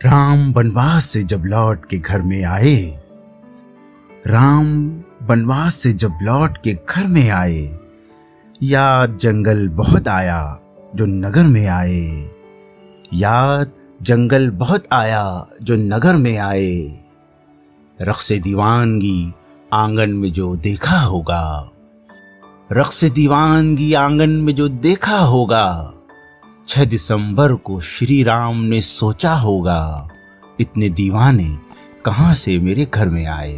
राम वनवास से जब लौट के घर में आए, राम वनवास से जब लौट के घर में आए, याद जंगल बहुत आया जो नगर में आए, याद जंगल बहुत आया जो नगर में आए। रक़्स-ए दीवानगी आंगन में जो देखा होगा, रक़्स-ए दीवानगी आंगन में जो देखा होगा, 6 दिसंबर को श्री राम ने सोचा होगा, इतने दीवाने कहाँ से मेरे घर में आए,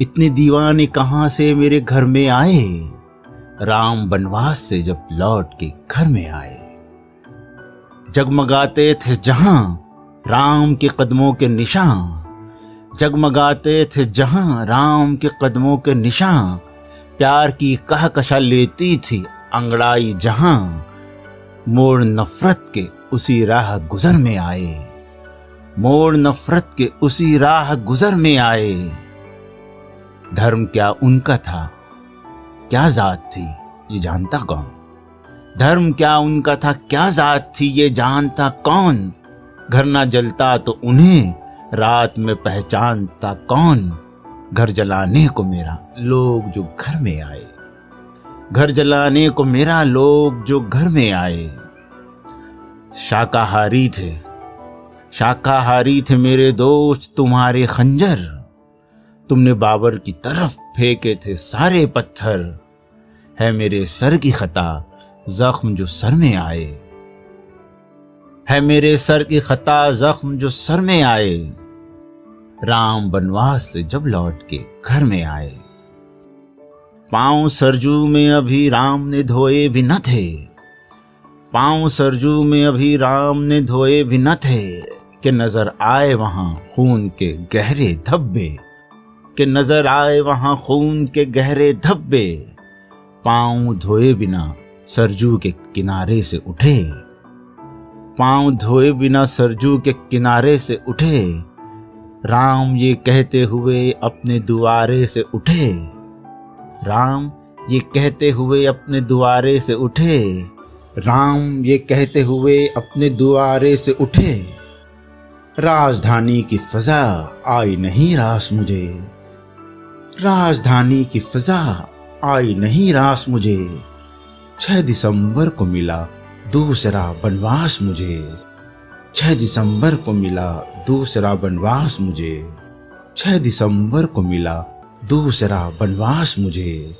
इतने दीवाने कहाँ से मेरे घर में आए। राम वनवास से जब लौट के घर में आए, जगमगाते थे जहां राम के कदमों के निशान, जगमगाते थे जहां राम के कदमों के निशान। प्यार की कहकशा लेती थी अंगड़ाई जहां, मोड़ नफरत के उसी राह गुजर में आए, मोड़ नफरत के उसी राह गुजर में आए। धर्म क्या उनका था, क्या जात थी ये जानता कौन, धर्म क्या उनका था, क्या जात थी ये जानता कौन। घर ना जलता तो उन्हें रात में पहचानता कौन। घर जलाने को मेरा लोग जो घर में आए, घर जलाने को मेरा लोग जो घर में आए। शाकाहारी थे, शाकाहारी थे मेरे दोस्त तुम्हारे खंजर, तुमने बाबर की तरफ फेंके थे सारे पत्थर। है मेरे सर की खता जख्म जो सर में आए, है मेरे सर की खता जख्म जो सर में आए। राम वनवास से जब लौट के घर में आए, पांव सरजू में अभी राम ने धोए भी न थे, पांव सरजू में अभी राम ने धोए भी न थे, कि नजर आए वहां खून के गहरे धब्बे, कि नजर आए वहां खून के गहरे धब्बे। पांव धोए बिना सरजू के किनारे से उठे, पांव धोए बिना सरजू के किनारे से उठे। राम ये कहते हुए अपने दुआरे से उठे, राम ये कहते हुए अपने दुआरे से उठे, राम ये कहते हुए अपने दुआरे से उठे। राजधानी की फजा आई नहीं रास मुझे, राजधानी की फजा आई नहीं रास मुझे। 6 दिसंबर को मिला दूसरा वनवास मुझे, 6 दिसंबर को मिला दूसरा वनवास मुझे, 6 दिसंबर को मिला दूसरा वनवास मुझे।